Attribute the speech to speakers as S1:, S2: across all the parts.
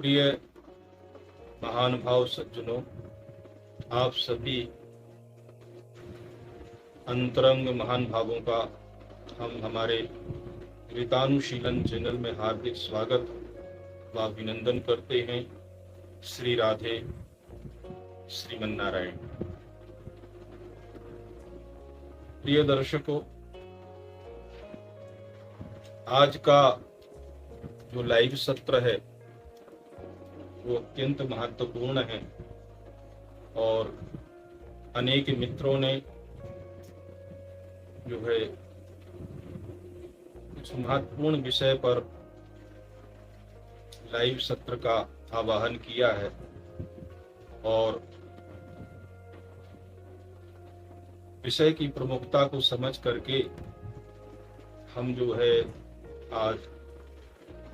S1: प्रिय महानुभाव सज्जनों, आप सभी अंतरंग महान भावों का हम हमारे ऋतानुशीलन चैनल में हार्दिक स्वागत व अभिनंदन करते हैं। श्री राधे, श्रीमन नारायण। प्रिय दर्शकों, आज का जो लाइव सत्र है वो अत्यंत महत्वपूर्ण है और अनेक मित्रों ने जो है कुछ महत्वपूर्ण विषय पर लाइव सत्र का आह्वान किया है और विषय की प्रमुखता को समझ करके हम जो है आज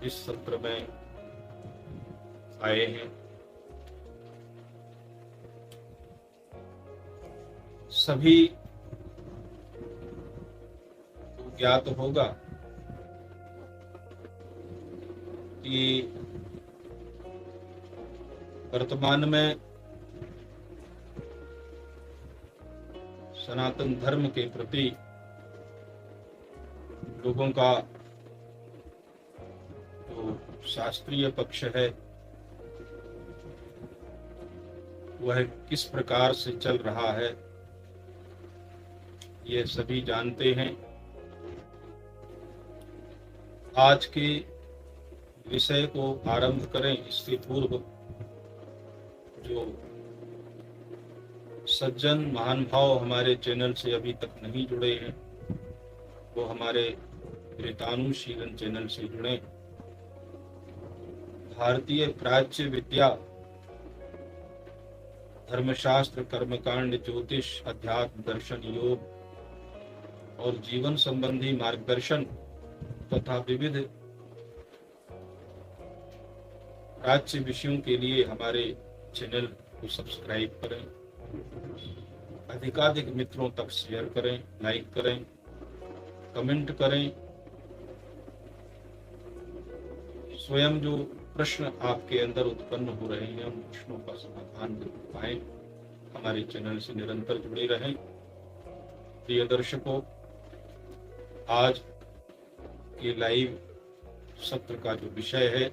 S1: इस सत्र में आए हैं। सभी को ज्ञात होगा कि वर्तमान में सनातन धर्म के प्रति लोगों का जो शास्त्रीय पक्ष है वह किस प्रकार से चल रहा है ये सभी जानते हैं। आज के विषय को आरंभ करें इससे पूर्व जो सज्जन महानुभाव हमारे चैनल से अभी तक नहीं जुड़े हैं वो हमारे ऋतानुशीलन चैनल से जुड़े। भारतीय प्राच्य विद्या, धर्मशास्त्र, कर्मकांड, ज्योतिष, अध्यात्म, दर्शन, योग और जीवन संबंधी मार्गदर्शन तथा विविध प्राच्य विषयों के लिए हमारे चैनल को सब्सक्राइब करें, अधिकाधिक मित्रों तक शेयर करें, लाइक करें, कमेंट करें। स्वयं जो प्रश्न आपके अंदर उत्पन्न हो रहे हैं उन प्रश्नों का समाधान पाएं। हमारे चैनल से निरंतर जुड़े रहें। प्रिय दर्शकों, आज के लाइव सत्र का जो विषय है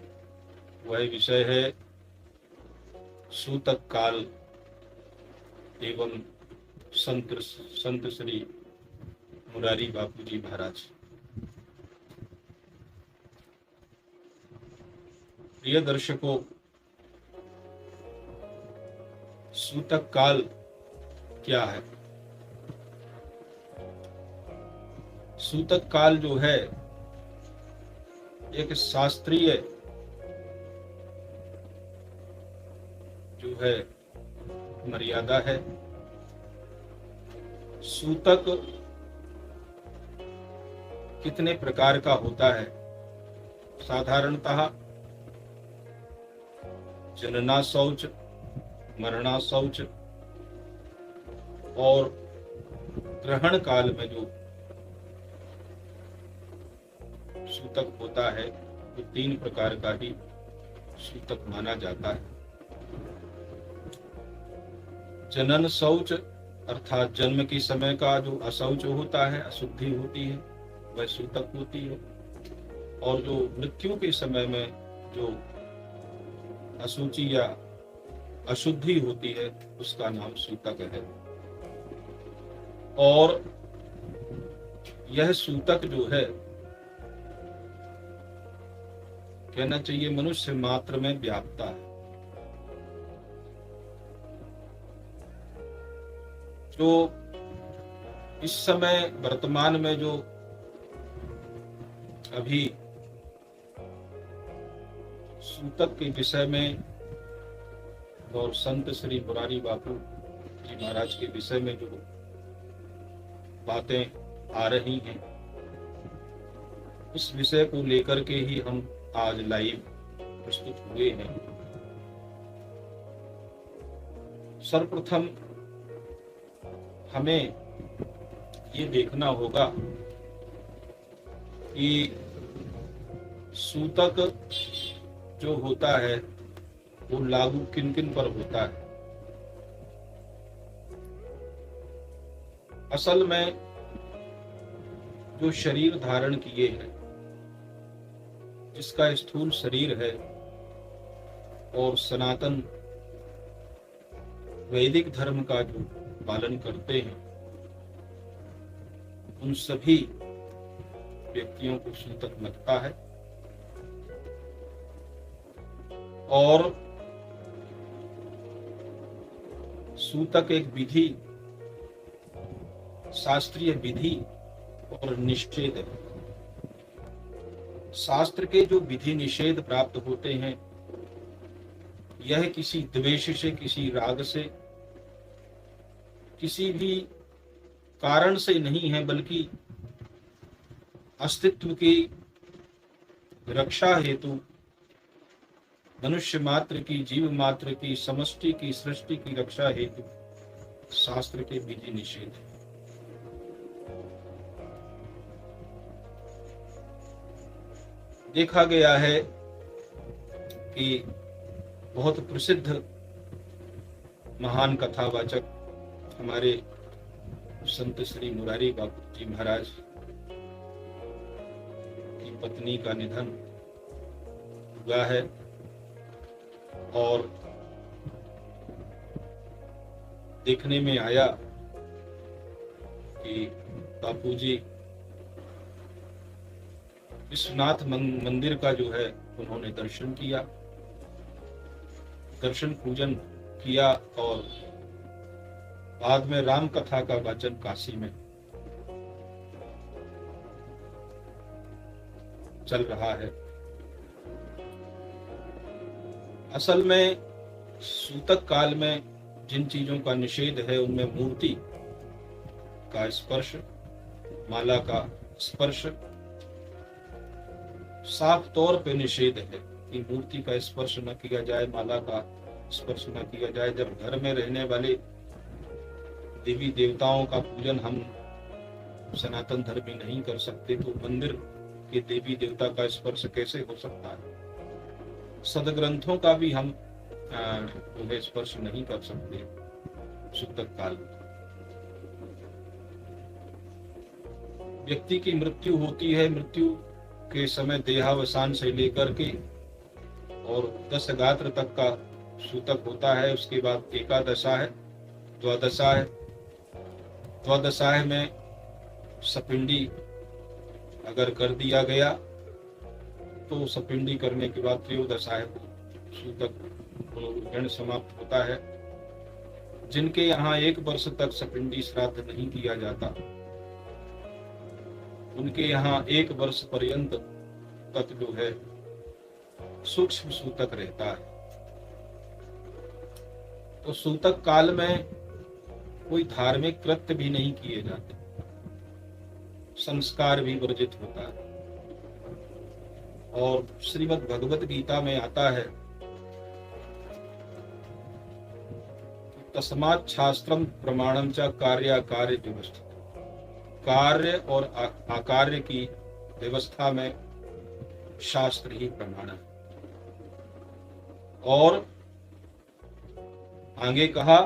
S1: वह विषय है सूतक काल एवं संत श्री मुरारी बापू जी महाराज। प्रिय दर्शकों, सूतक काल क्या है? सूतक काल जो है एक शास्त्रीय जो है मर्यादा है। सूतक कितने प्रकार का होता है? साधारणतः जनना शौच, मरणा शौच और ग्रहण काल में जो सूतक होता है वो 3 प्रकार का ही सूतक माना जाता है। जनन शौच अर्थात जन्म के समय का जो अशौच होता है, अशुद्धि होती है, वह सूतक होती है। और जो मृत्यु के समय में जो अशुचि या अशुद्धि होती है उसका नाम सूतक है। और यह सूतक जो है कहना चाहिए मनुष्य मात्र में व्यापता है। जो इस समय वर्तमान में जो अभी सूतक के विषय में और संत श्री मुरारी बापू जी महाराज के विषय में जो बातें आ रही हैं उस विषय को लेकर के ही हम आज लाइव प्रस्तुत हुए हैं। सर्वप्रथम हमें ये देखना होगा कि सूतक जो होता है वो लागू किन किन पर होता है। असल में जो शरीर धारण किए हैं, जिसका स्थूल शरीर है और सनातन वैदिक धर्म का जो पालन करते हैं, उन सभी व्यक्तियों को सूतक लगता है। और सूतक एक विधि, शास्त्रीय विधि और निषेध है। शास्त्र के जो विधि निषेध प्राप्त होते हैं, यह किसी द्वेष से, किसी राग से, किसी भी कारण से नहीं है, बल्कि अस्तित्व की रक्षा हेतु, मनुष्य मात्र की, जीव मात्र की, समष्टि की, सृष्टि की रक्षा हेतु शास्त्र के विधि निषेध है। देखा गया है कि बहुत प्रसिद्ध महान कथावाचक हमारे संत श्री मुरारी बापू जी महाराज की पत्नी का निधन हुआ है, और देखने में आया कि बापूजी विश्वनाथ मंदिर का जो है उन्होंने दर्शन किया, दर्शन पूजन किया, और बाद में राम कथा का वाचन काशी में चल रहा है। असल में सूतक काल में जिन चीजों का निषेध है, उनमें मूर्ति का स्पर्श, माला का स्पर्श साफ तौर पे निषेध है कि मूर्ति का स्पर्श न किया जाए, माला का स्पर्श न किया जाए। जब घर में रहने वाले देवी देवताओं का पूजन हम सनातन धर्मी नहीं कर सकते, तो मंदिर के देवी देवता का स्पर्श कैसे हो सकता है। सदग्रंथों का भी हम स्पर्श नहीं कर सकते सूतक काल में। व्यक्ति की मृत्यु होती है, मृत्यु के समय देहावसान से लेकर के और 10 गात्र तक का सूतक होता है। उसके बाद एकादशा है, द्वादशा है। द्वादशा में सपिंडी अगर कर दिया गया तो सपिंडी करने के बाद त्रयोदशा है सूतक पुनर्ग्रहण समाप्त होता है। जिनके यहाँ 1 वर्ष तक सपिंडी श्राद्ध नहीं किया जाता, उनके यहाँ 1 वर्ष पर्यंत तक जो है सूक्ष्म सूतक रहता है। तो सूतक काल में कोई धार्मिक कृत्य भी नहीं किए जाते, संस्कार भी वर्जित होता है। और श्रीमद् भगवत गीता में आता है, तस्मात् शास्त्रम प्रमाणम च कार्याकार्य व्यवस्था। कार्य और आकार्य की व्यवस्था में शास्त्र ही प्रमाण है। और आगे कहा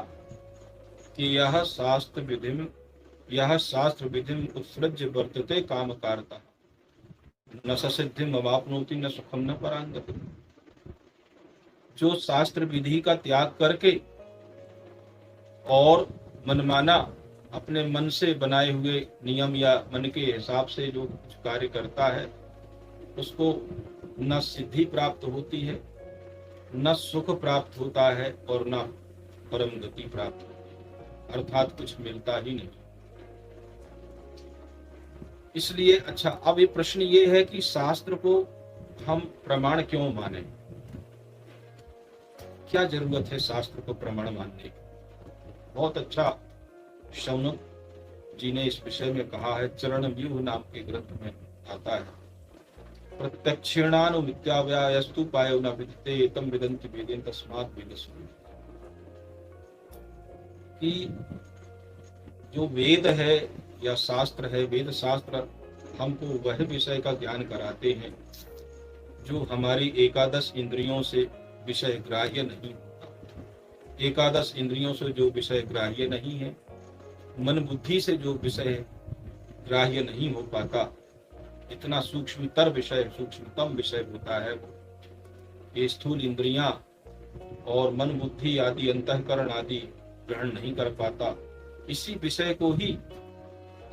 S1: कि यह शास्त्र विधिम उत्सृज्य वर्तते कामकारता न सिद्धिम अवाप्नोति न सुखम न परांगति। जो शास्त्र विधि का त्याग करके और मनमाना अपने मन से बनाए हुए नियम या मन के हिसाब से जो कार्य करता है, उसको न सिद्धि प्राप्त होती है, न सुख प्राप्त होता है, और न परम गति प्राप्त होती है, अर्थात कुछ मिलता ही नहीं। इसलिए अच्छा, अब ये प्रश्न ये है कि शास्त्र को हम प्रमाण क्यों माने? क्या जरूरत है शास्त्र को प्रमाण मानने की? बहुत अच्छा शौनक जी ने इस विषय में कहा है। चरण व्यूह नाम के ग्रंथ में आता है, प्रत्यक्षेणानुमित्याव्यायस्तु पायो न विदते एतम विदन्ति वेदेन तस्मात् वेदस्व। कि जो वेद है या शास्त्र है, वेद शास्त्र हमको वह विषय का ज्ञान कराते हैं जो हमारी एकादश इंद्रियों से विषय ग्राह्य नहीं होता। एकादश इंद्रियों से जो विषय ग्राह्य नहीं है, मन बुद्धि से जो विषय ग्राह्य नहीं हो पाता, इतना सूक्ष्मतर विषय, सूक्ष्मतम विषय होता है वो, ये स्थूल इंद्रियां और मन बुद्धि आदि अंतःकरण आदि ग्रहण नहीं कर पाता। इसी विषय को ही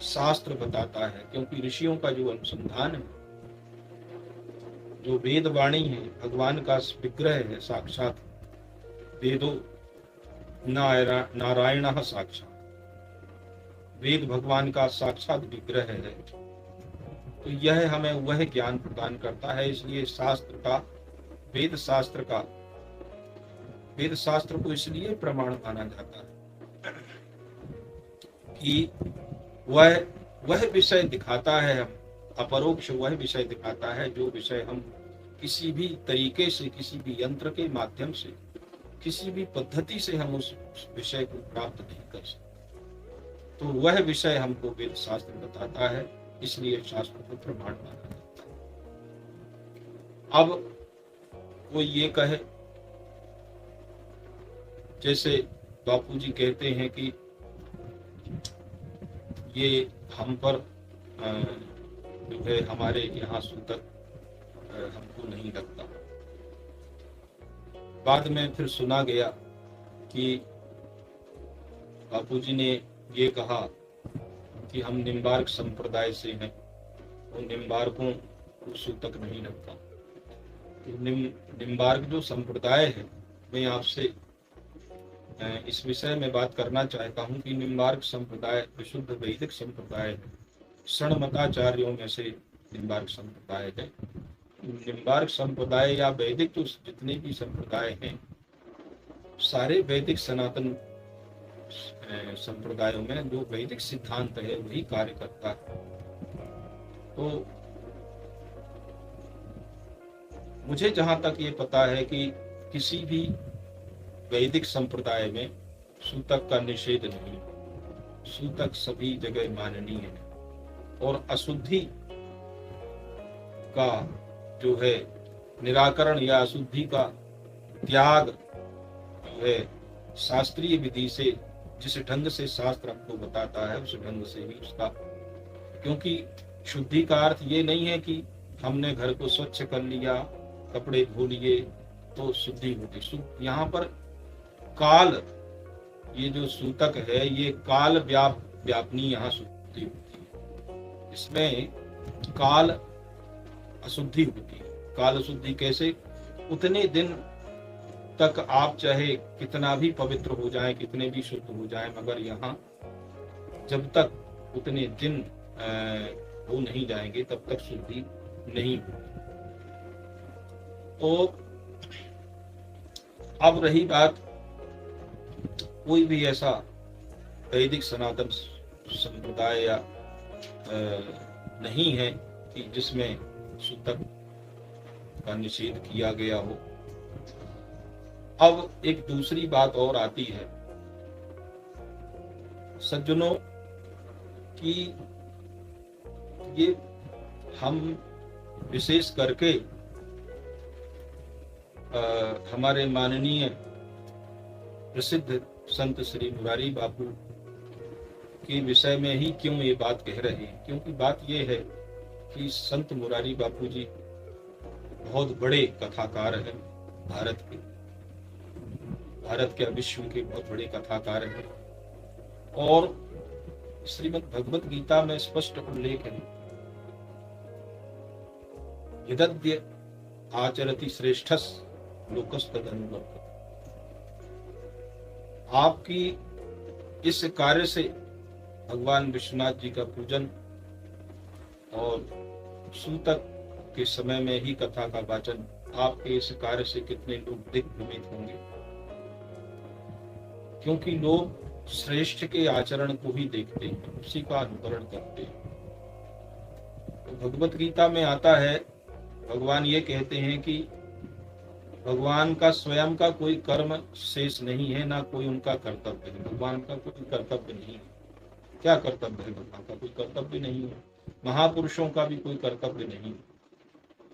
S1: शास्त्र बताता है, क्योंकि ऋषियों का जो अनुसंधान है, जो वेद वाणी है, भगवान का विग्रह है साक्षात, वेदो नारायण साक्षात, वेद भगवान का साक्षात विग्रह है। तो यह हमें वह ज्ञान प्रदान करता है। इसलिए शास्त्र का, वेद शास्त्र को इसलिए प्रमाण माना जाता है कि वह विषय दिखाता है, हम अपरोक्ष वह विषय दिखाता है जो विषय हम किसी भी तरीके से, किसी भी यंत्र के माध्यम से, किसी भी पद्धति से हम उस विषय को प्राप्त नहीं कर सकते। तो वह विषय हमको वेद शास्त्र बताता है, इसलिए शास्त्र को प्रमाण माना जाता है। अब वो ये कहे, जैसे बापूजी कहते हैं कि ये हम पर जो है हमारे यहाँ सूतक हमको नहीं लगता। बाद में फिर सुना गया कि बापूजी ने ये कहा कि हम निम्बार्क संप्रदाय से हैं, उन निम्बार्कों को सूतक नहीं लगता। तो निम्बार्क जो संप्रदाय है, मैं आपसे इस विषय में बात करना चाहता हूँ कि निम्बार्क संप्रदाय विशुद्ध वैदिक संप्रदाय है। षण्मताचार्यों में से निम्बार्क संप्रदाय है। निम्बार्क संप्रदाय या वैदिक तो जितने भी संप्रदाय हैं, सारे वैदिक सनातन संप्रदायों में जो वैदिक सिद्धांत है वही कार्य करता है। तो मुझे जहां तक ये पता है कि किसी भी वैदिक संप्रदाय में सूतक का निषेध नहीं, सूतक सभी जगह माननीय है। और अशुद्धि का जो है निराकरण या अशुद्धि का त्याग जो है शास्त्रीय विधि से, जिस ढंग से शास्त्र हमको बताता है उस ढंग से ही उसका, क्योंकि शुद्धि का अर्थ ये नहीं है कि हमने घर को स्वच्छ कर लिया, कपड़े धो लिए तो शुद्धि होगी। यहाँ पर काल, ये जो सूतक है ये काल व्यापनी यहाँ शुद्धि होती है। इसमें काल अशुद्धि होती है। काल अशुद्धि कैसे? उतने दिन तक आप चाहे कितना भी पवित्र हो जाए, कितने भी शुद्ध हो जाए, मगर यहाँ जब तक उतने दिन हो नहीं जाएंगे तब तक शुद्धि नहीं होगी। तो अब रही बात, कोई भी ऐसा वैदिक सनातन संप्रदाय या नहीं है कि जिसमें सूतक का निषेध किया गया हो। अब एक दूसरी बात और आती है सज्जनों कि ये हम विशेष करके हमारे माननीय प्रसिद्ध संत श्री मुरारी बापू के विषय में ही क्यों ये बात कह रहे हैं, क्योंकि बात ये है कि संत मुरारी बापू जी बहुत बड़े कथाकार हैं। भारत के विश्व के बहुत बड़े कथाकार हैं। और श्रीमद् भगवत गीता में स्पष्ट उल्लेख है, यदद्य आचरति श्रेष्ठस लोकस्तदनुवर्तते। आपकी इस कार्य से भगवान विश्वनाथ जी का पूजन और सूतक के समय में ही कथा का वाचन, आपके इस कार्य से कितने लोग दिग्भ्रमित होंगे, क्योंकि लोग श्रेष्ठ के आचरण को ही देखते हैं, उसी का अनुकरण करते हैं। तो भगवत गीता में आता है, भगवान ये कहते हैं कि भगवान का स्वयं का कोई कर्म शेष नहीं है, ना कोई उनका कर्तव्य है। भगवान का कोई कर्तव्य नहीं है। क्या कर्तव्य है? भगवान का कोई कर्तव्य नहीं है। महापुरुषों का भी कोई कर्तव्य नहीं है,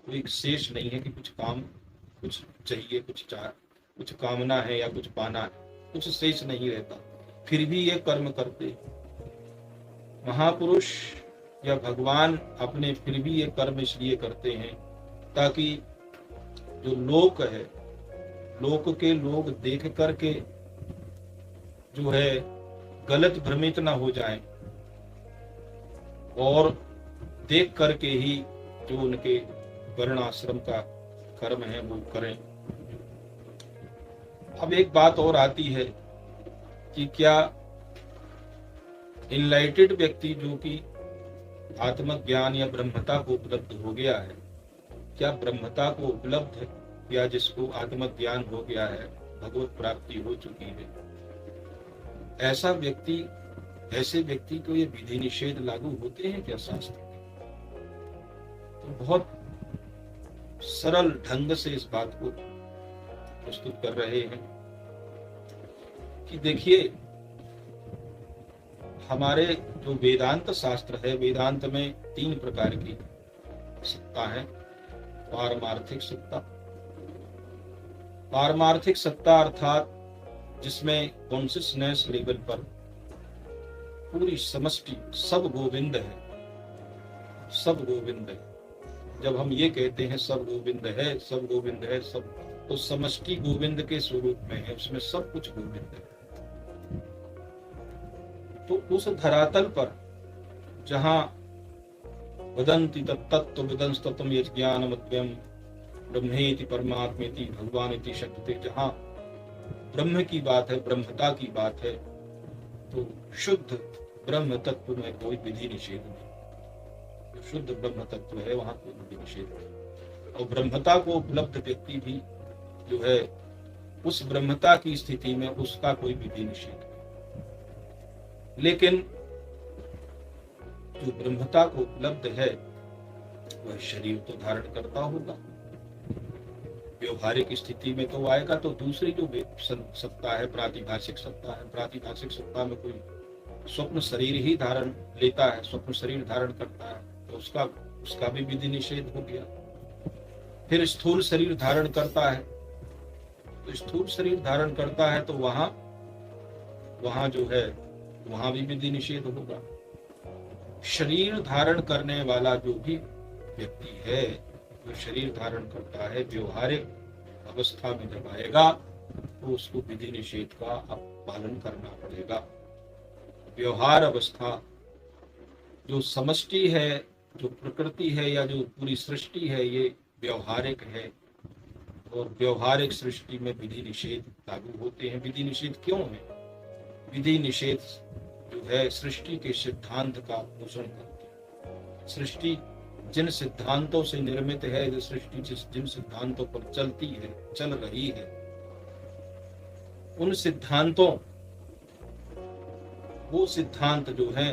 S1: कोई शेष नहीं है कि कुछ काम कुछ चाहिए, कुछ कामना है या कुछ पाना है, कुछ शेष नहीं रहता, फिर भी ये कर्म करते। महापुरुष या भगवान अपने फिर भी ये कर्म इसलिए करते हैं ताकि जो लोक है, लोक के लोग देख करके जो है गलत भ्रमित ना हो जाएं और देख करके ही जो उनके वर्ण आश्रम का कर्म है वो करें। अब एक बात और आती है कि क्या इनलाइटेड व्यक्ति जो कि आत्मज्ञान या ब्रह्मता को उपलब्ध हो गया है, क्या ब्रह्मता को उपलब्ध है या जिसको आत्मज्ञान हो गया है, भगवत प्राप्ति हो चुकी है, ऐसे व्यक्ति को ये विधि निषेध लागू होते हैं क्या शास्त्र में? तो बहुत सरल ढंग से इस बात को प्रस्तुत कर रहे हैं कि देखिए, हमारे जो वेदांत शास्त्र है, वेदांत में 3 प्रकार की सत्ता है। पारमार्थिक सत्ता, पारमार्थिक सत्ता अर्थात जिसमें कॉन्शियसनेस लेवल पर पूरी समष्टि सब गोविंद है, सब गोविंद है। जब हम ये कहते हैं सब गोविंद है, सब गोविंद है, सब, तो समष्टि गोविंद के स्वरूप में है, उसमें सब कुछ गोविंद है। तो उस धरातल पर जहां वदन्ति तत्तत्व विदंस्तत्वम यज्ञानमद्वयम् ब्रह्मेति परमात्मेति भगवानेति शक्ति, जहां ब्रह्म की बात है, ब्रह्मता की बात है, तो शुद्ध ब्रह्म तत्व में कोई विधि निषेध नहीं। जो शुद्ध ब्रह्म तत्व है वहां कोई विधि निषेध नहीं। और ब्रह्मता को उपलब्ध व्यक्ति भी जो है उस ब्रह्मता की स्थिति में उसका कोई विधि निषेध नहीं। लेकिन जो ब्रह्मता को उपलब्ध है वह शरीर तो धारण करता होगा, व्यवहारिक स्थिति में तो आएगा। तो दूसरी जो सत्ता है प्रातिभाषिक सत्ता है, प्रातिभाषिक सत्ता में कोई स्वप्न शरीर ही धारण लेता है, स्वप्न शरीर धारण करता है, तो उसका भी विधि निषेध हो गया। फिर स्थूल शरीर धारण करता है, तो स्थूल शरीर धारण करता है तो वहां जो है वहां भी विधि निषेध होगा। शरीर धारण करने वाला जो भी व्यक्ति है, जो शरीर धारण करता है, व्यवहारिक अवस्था में जब आएगा तो उसको विधि निषेध का पालन करना पड़ेगा। व्यवहार अवस्था जो समष्टि है, जो प्रकृति है या जो पूरी सृष्टि है, ये व्यवहारिक है और व्यवहारिक सृष्टि में विधि निषेध लागू होते हैं। विधि निषेध क्यों है? विधि निषेध जो है सृष्टि के सिद्धांत का पोषण करते हैं। सृष्टि जिन सिद्धांतों से निर्मित है, जो सृष्टि जिन सिद्धांतों पर चलती है, चल रही है, उन सिद्धांतों, वो सिद्धांत जो है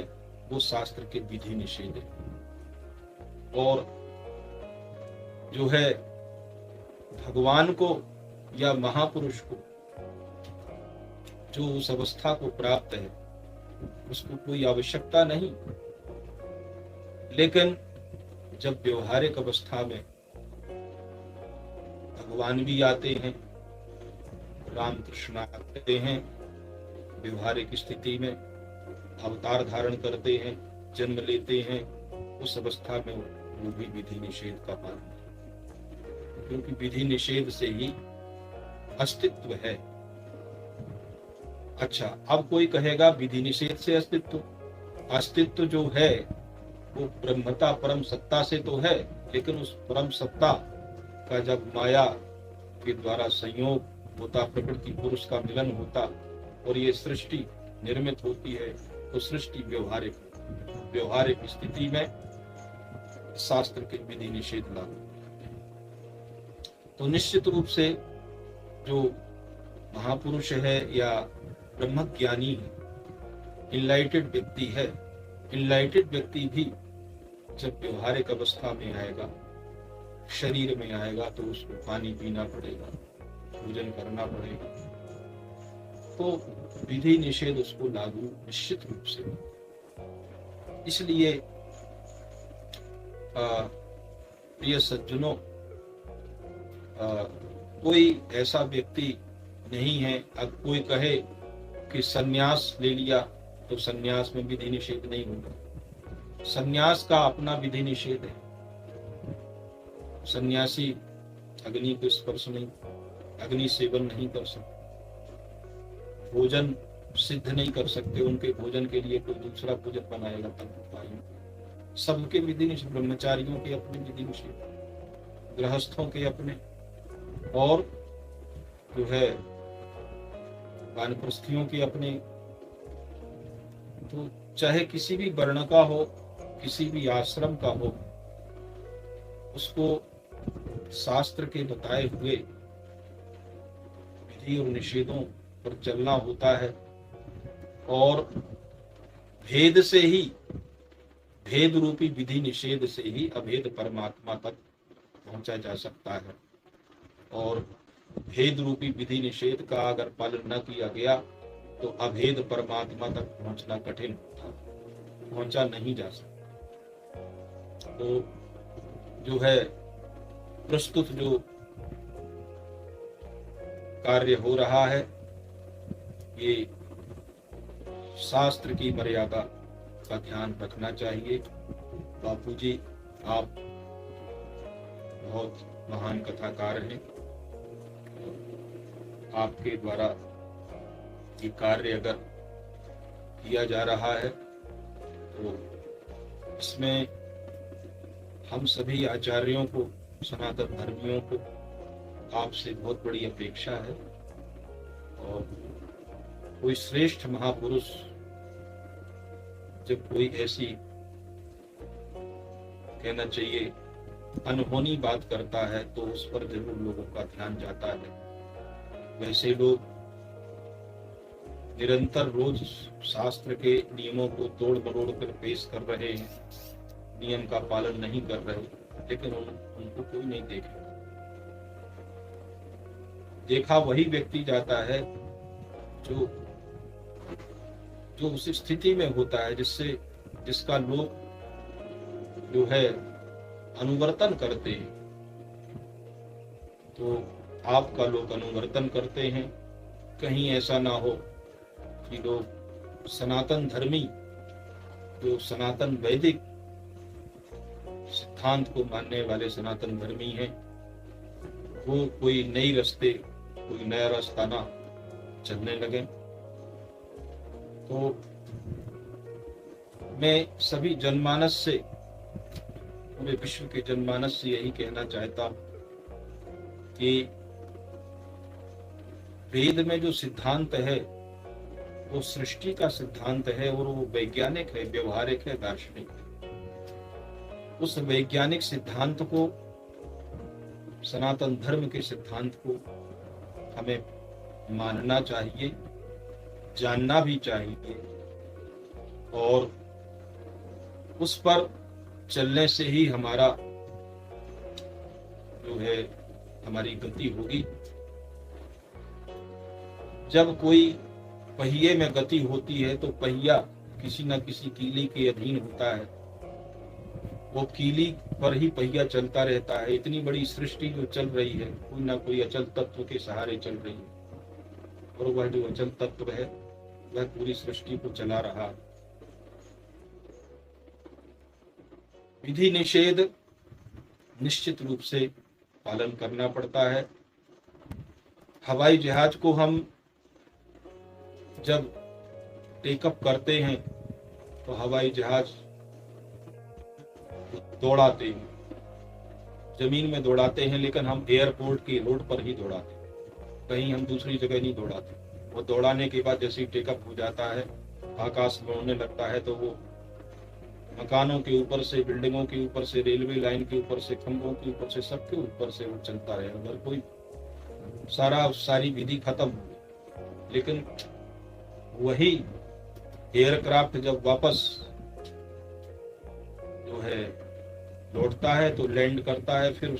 S1: वो शास्त्र के विधि निषेध है। और जो है भगवान को या महापुरुष को जो उस अवस्था को प्राप्त है उसको कोई आवश्यकता नहीं। लेकिन जब व्यवहारिक अवस्था में भगवान भी आते हैं, राम कृष्ण आते हैं, व्यवहारिक स्थिति में अवतार धारण करते हैं, जन्म लेते हैं, उस अवस्था में वो भी विधि निषेध का पालन, क्योंकि विधि निषेध से ही अस्तित्व है। अच्छा, अब कोई कहेगा विधि निषेध से अस्तित्व जो है वो ब्रह्मता परम सत्ता से तो है, लेकिन उस परम सत्ता का जब माया के द्वारा संयोग होता, प्रकृति पुरुष का मिलन होता और ये सृष्टि निर्मित होती है, तो सृष्टि व्यवहारिक स्थिति में शास्त्र के विधि निषेध लागू। तो निश्चित रूप से जो महापुरुष है या ब्रह्मज्ञानी है, इनलाइटेड व्यक्ति है, इनलाइटेड व्यक्ति भी जब व्यवहारिक अवस्था में आएगा, शरीर में आएगा, तो उसको पानी पीना पड़ेगा, भोजन करना पड़ेगा, तो विधि निषेध उसको लागू निश्चित रूप से। इसलिए प्रिय सज्जनों, कोई ऐसा व्यक्ति नहीं है। अब कोई कहे कि सन्यास ले लिया तो सन्यास में विधि निषेध नहीं होगा। सन्यास का अपना विधि निषेध है। सन्यासी अग्नि को स्पर्श नहीं, अग्नि सेवन नहीं कर सकते, भोजन सिद्ध नहीं कर सकते, उनके भोजन के लिए कोई दूसरा भोजन बनाएगा तब हो पाएंगे। सबके विधि निषेध, ब्रह्मचारियों के अपने विधि निषेध, गृहस्थों के अपने, और जो है वानप्रस्थियों के अपने। तो चाहे किसी भी वर्ण का हो, किसी भी आश्रम का हो, उसको शास्त्र के बताए हुए विधि और निषेधों पर चलना होता है। और भेद से ही, भेद रूपी विधि निषेध से ही अभेद परमात्मा तक पहुंचा जा सकता है। और भेद रूपी विधि निषेध का अगर पालन न किया गया तो अभेद परमात्मा तक पहुंचना कठिन होता, पहुंचा नहीं जा सकता। तो जो है प्रस्तुत जो कार्य हो रहा है, ये शास्त्र की मर्यादा का ध्यान रखना चाहिए। बापूजी, आप बहुत महान कथाकार हैं। आपके द्वारा ये कार्य अगर किया जा रहा है तो इसमें हम सभी आचार्यों को, सनातन धर्मियों को आपसे बहुत बड़ी अपेक्षा है। और कोई श्रेष्ठ महापुरुष जब कोई ऐसी, कहना चाहिए, अनहोनी बात करता है तो उस पर जरूर लोगों का ध्यान जाता है। वैसे लोग निरंतर रोज शास्त्र के नियमों को तोड़ मरोड़ कर पेश कर रहे हैं, नियम का पालन नहीं कर रहे, लेकिन उनको कोई नहीं देख रहा। देखा वही व्यक्ति जाता है जो उस स्थिति में होता है जिसका लोग जो है अनुवर्तन करते हैं। तो आपका लोग अनुवर्तन करते हैं। कहीं ऐसा ना हो कि लोग सनातन धर्मी, जो सनातन वैदिक सिद्धांत को मानने वाले सनातन धर्मी हैं, वो कोई नया रास्ता ना चलने लगे। तो मैं सभी जनमानस से, पूरे विश्व के जनमानस से यही कहना चाहता कि वेद में जो सिद्धांत है वो सृष्टि का सिद्धांत है, और वो वैज्ञानिक है, व्यवहारिक है, दार्शनिक है। उस वैज्ञानिक सिद्धांत को, सनातन धर्म के सिद्धांत को हमें मानना चाहिए, जानना भी चाहिए, और उस पर चलने से ही हमारा जो है हमारी गति होगी। जब कोई पहिए में गति होती है तो पहिया किसी न किसी कीली के अधीन होता है, वो कीली पर ही पहिया चलता रहता है। इतनी बड़ी सृष्टि जो चल रही है, कोई ना कोई अचल तत्व के सहारे चल रही है, और वह जो अचल तत्व है वह पूरी सृष्टि को चला रहा है। विधि निषेध निश्चित रूप से पालन करना पड़ता है। हवाई जहाज को हम जब टेकअप करते हैं तो हवाई जहाज दौड़ाते हैं, जमीन में दौड़ाते हैं, लेकिन हम एयरपोर्ट की रोड पर ही दौड़ाते हैं, कहीं हम दूसरी जगह नहीं दौड़ाते। वो दौड़ाने के बाद जैसे ही टेकअप हो जाता है, आकाश में उड़ने लगता है, तो वो मकानों के ऊपर से, बिल्डिंगों के ऊपर से, रेलवे लाइन के ऊपर से, खंभों के ऊपर से, सबके ऊपर से वो चलता रहे। अगर कोई सारी विधि खत्म हो, लेकिन वही एयरक्राफ्ट जब वापस जो है लौटता है तो लैंड करता है, फिर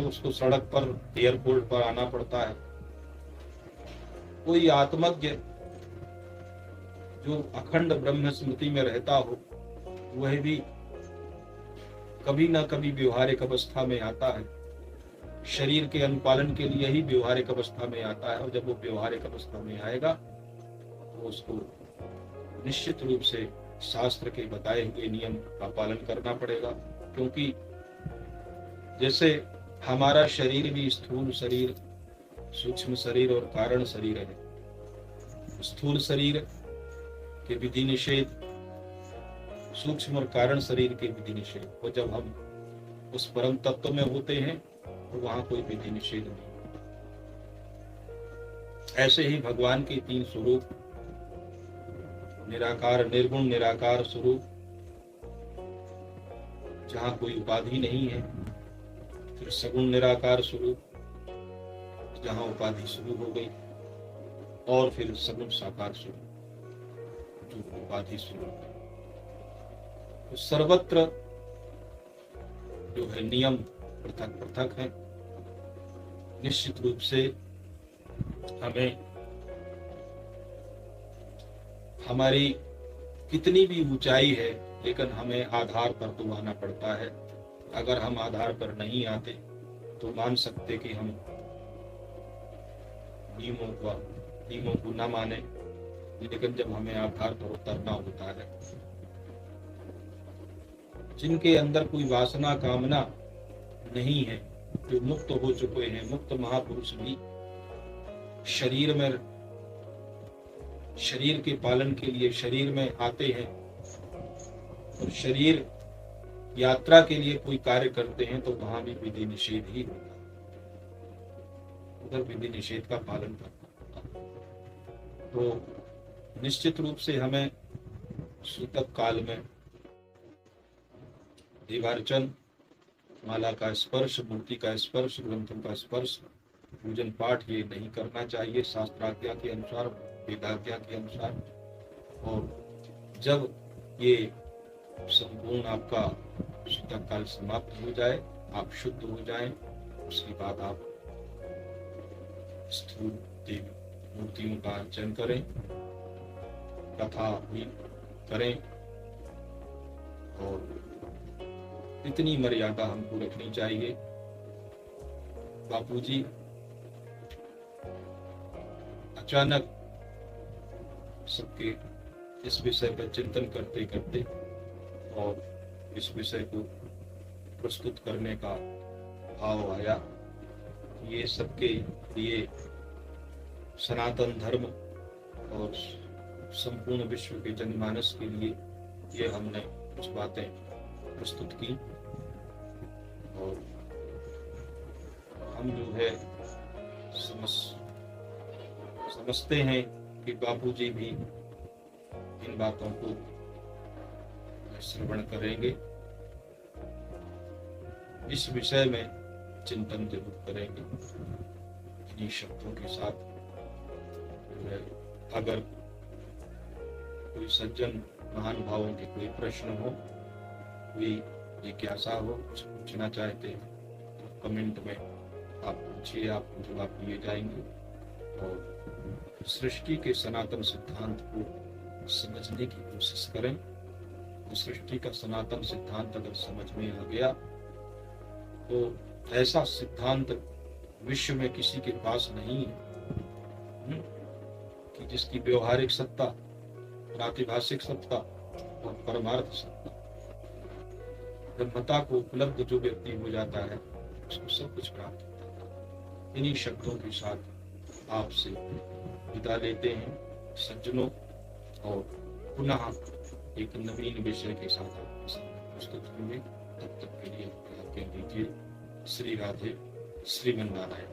S1: उसको सड़क पर, एयरपोर्ट पर आना पड़ता है। कोई आत्मज्ञ जो अखंड ब्रह्म स्मृति में रहता हो, वह भी कभी ना कभी व्यवहारिक अवस्था में आता है, शरीर के अनुपालन के लिए ही व्यवहारिक अवस्था में आता है, और जब वो व्यवहारिक अवस्था में आएगा तो उसको निश्चित रूप से शास्त्र के बताए हुए नियम का पालन करना पड़ेगा। क्योंकि जैसे हमारा शरीर भी स्थूल शरीर, सूक्ष्म शरीर और कारण शरीर है। स्थूल शरीर के विधि निषेध, सूक्ष्म और कारण शरीर के विधि निषेध, और जब हम उस परम तत्व में होते हैं तो वहां कोई विधि निषेध नहीं। ऐसे ही भगवान के तीन स्वरूप, निराकार, निर्गुण निराकार स्वरूप, जहां कोई उपाधि नहीं है। फिर सगुण निराकार स्वरूप, जहां उपाधि शुरू हो गई, और फिर सगुण साकार स्वरूप, जो उपाधि स्वरूप है। तो सर्वत्र जो है नियम पृथक पृथक है। निश्चित रूप से हमें हमारी कितनी भी ऊंचाई है, लेकिन हमें आधार पर तो आना पड़ता है। अगर हम आधार पर नहीं आते तो मान सकते कि हम नियमों को न माने, लेकिन जब हमें आधार पर उतरना होता है, जिनके अंदर कोई वासना कामना नहीं है, जो मुक्त हो चुके हैं, मुक्त महापुरुष भी शरीर के पालन के लिए शरीर में आते हैं, और शरीर यात्रा के लिए कोई कार्य करते हैं तो वहां भी विधि निषेध ही होता है, उधर विधि निषेध का पालन करना होता है। तो निश्चित रूप से हमें सूतक काल में दीवार्चन, माला का स्पर्श, मूर्ति का स्पर्श, ग्रंथों का स्पर्श, पूजन पाठ ये नहीं करना चाहिए शास्त्राज्ञा के अनुसार, वेदाज्ञा के अनुसार। और जब ये संपूर्ण आपका सूतक काल समाप्त हो जाए, आप शुद्ध हो जाएं, उसके बाद आप स्थूल देवी मूर्तियों का अर्चन करें, कथा भी करें, और इतनी मर्यादा हमको रखनी चाहिए। बापूजी अचानक सबके इस विषय पर चिंतन करते करते और इस विषय को प्रस्तुत करने का भाव आया। ये सबके लिए सनातन धर्म और संपूर्ण विश्व के जनमानस के लिए ये हमने कुछ बातें प्रस्तुत की। और हम जो है समझते हैं कि बापूजी भी इन बातों को श्रवण करेंगे, इस विषय में चिंतन जरूर करेंगे। इन्हीं शब्दों के साथ अगर कोई सज्जन महान भावों के कोई प्रश्न हो, कोई जिज्ञासा हो, कुछ पूछना चाहते हैं तो कमेंट में आप पूछिए, आपको जवाब दिए जाएंगे। और सृष्टि के सनातन सिद्धांत को समझने की कोशिश करें। तो सृष्टि का सनातन सिद्धांत अगर समझ में आ गया तो ऐसा सिद्धांत विश्व में किसी के पास नहीं है कि जिसकी व्यवहारिक सत्ता, प्रातिभाषिक सत्ता और परमार्थ सत्ता, ब्रह्मता को उपलब्ध जो व्यक्ति हो जाता है उसको सब कुछ प्राप्त होता है। इन्हीं शब्दों के साथ आपसे विदा लेते हैं सज्जनों, और पुनः एक नवीन विषय के साथ आपके सामने प्रस्तुत होंगे। तब तक के लिए आज्ञा दीजिए। श्री राधे, श्रीमन नारायण।